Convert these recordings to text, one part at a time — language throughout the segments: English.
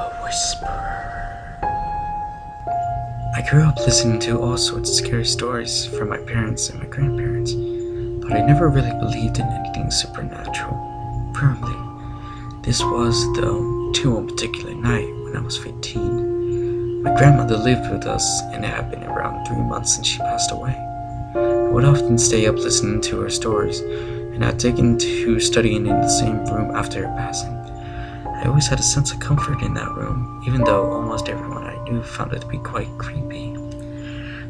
The Whisperer. I grew up listening to all sorts of scary stories from my parents and my grandparents, but I never really believed in anything supernatural firmly. This was, though, to one particular night when I was 15. My grandmother lived with us, and it had been around 3 months since she passed away. I would often stay up listening to her stories, and I'd dig into studying in the same room after her passing. I always had a sense of comfort in that room, even though almost everyone I knew found it to be quite creepy.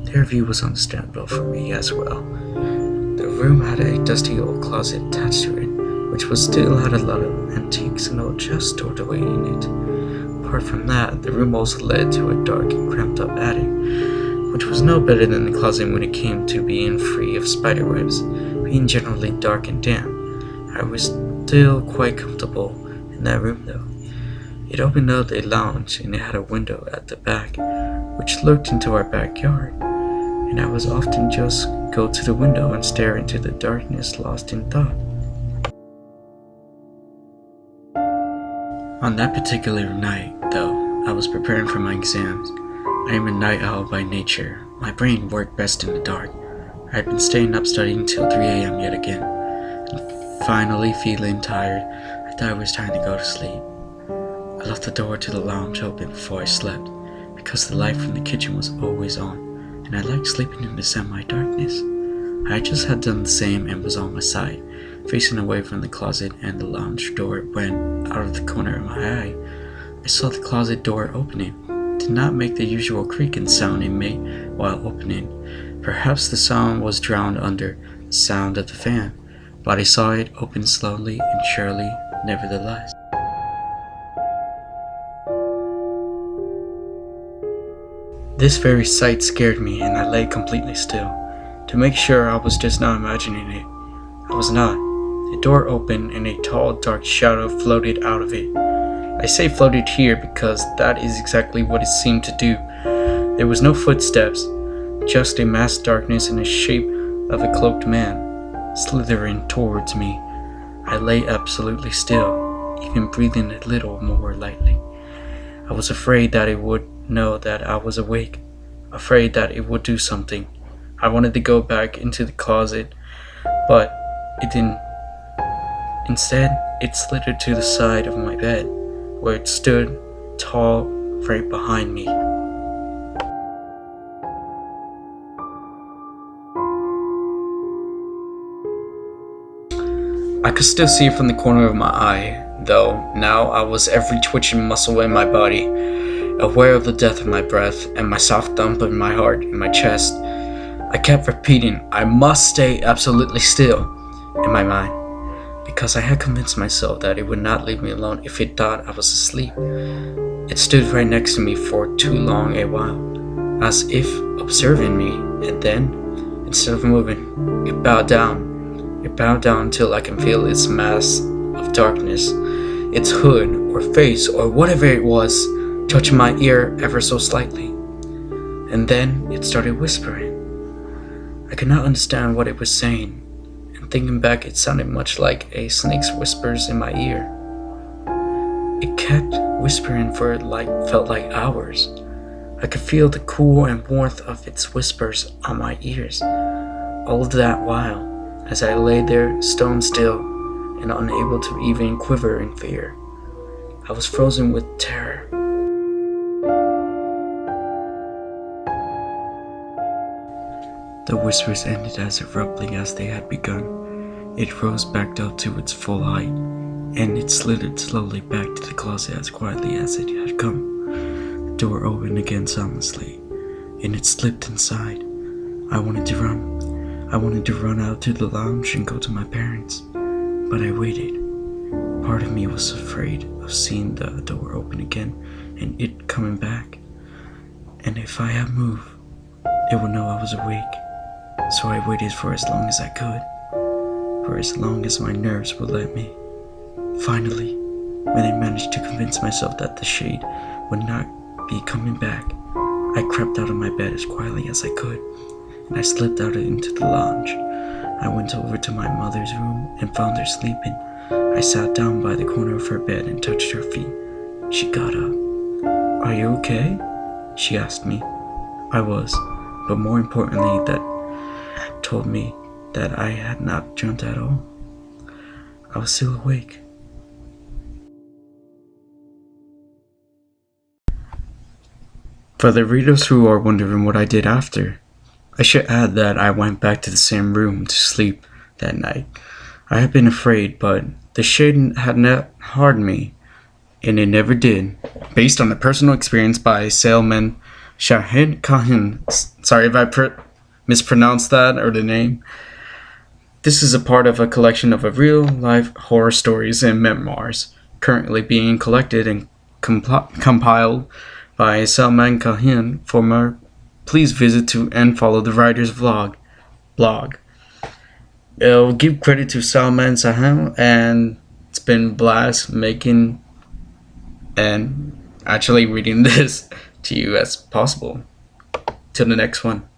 Their view was understandable for me as well. The room had a dusty old closet attached to it, which still had a lot of antiques and old chests stored away in it. Apart from that, the room also led to a dark and cramped up attic, which was no better than the closet when it came to being free of spiderwebs, being generally dark and damp. I was still quite comfortable in that room though. It opened out a lounge and it had a window at the back, which looked into our backyard, and I was often just go to the window and stare into the darkness lost in thought. On that particular night, though, I was preparing for my exams. I am a night owl by nature. My brain worked best in the dark. I had been staying up studying till 3 a.m. yet again, and finally feeling tired, I thought it was time to go to sleep. I left the door to the lounge open before I slept, because the light from the kitchen was always on, and I liked sleeping in the semi-darkness. I just had done the same and was on my side, facing away from the closet and the lounge door when, out of the corner of my eye, I saw the closet door opening. It did not make the usual creaking sound it made while opening. Perhaps the sound was drowned under the sound of the fan, but I saw it open slowly and surely nevertheless. This very sight scared me, and I lay completely still, to make sure I was just not imagining it. I was not. The door opened and a tall, dark shadow floated out of it. I say floated here because that is exactly what it seemed to do. There was no footsteps, just a mass darkness in the shape of a cloaked man, slithering towards me. I lay absolutely still, even breathing a little more lightly. I was afraid that it would know that I was awake, afraid that it would do something. I wanted to go back into the closet, but it didn't. Instead, it slithered to the side of my bed, where it stood tall right behind me. I could still see it from the corner of my eye, though now I was every twitching muscle in my body, aware of the depth of my breath and my soft thump of my heart in my chest. I kept repeating, "I must stay absolutely still," in my mind, because I had convinced myself that it would not leave me alone if it thought I was asleep. It stood right next to me for too long a while, as if observing me, and then, instead of moving, it bowed down. It bowed down till I can feel its mass of darkness, its hood or face or whatever it was, touching my ear ever so slightly. And then it started whispering. I could not understand what it was saying, and thinking back, it sounded much like a snake's whispers in my ear. It kept whispering for felt like hours. I could feel the cool and warmth of its whispers on my ears, all of that while, as I lay there stone still and unable to even quiver in fear. I was frozen with terror. The whispers ended as abruptly as they had begun. It rose back up to its full height, and it slithered slowly back to the closet as quietly as it had come. The door opened again soundlessly, and it slipped inside. I wanted to run. I wanted to run out to the lounge and go to my parents, but I waited. Part of me was afraid of seeing the door open again and it coming back, and if I had moved, it would know I was awake. So I waited for as long as I could, for as long as my nerves would let me. Finally, when I managed to convince myself that the shade would not be coming back, I crept out of my bed as quietly as I could, and I slipped out into the lounge. I went over to my mother's room and found her sleeping. I sat down by the corner of her bed and touched her feet. She got up. "Are you okay?" she asked me. I was, but more importantly, that told me that I had not dreamt at all. I was still awake. For the readers who are wondering what I did after, I should add that I went back to the same room to sleep that night. I had been afraid, but the shade had not harmed me, and it never did. Based on the personal experience by Salman Shahid Kahin. Sorry if I mispronounced that or the name. This is a part of a collection of real-life horror stories and memoirs, currently being collected and compiled by Salman Kahin. For more, please visit to and follow the writer's blog. I'll give credit to Salman Saham, and it's been a blast making and actually reading this to you as possible. Till the next one.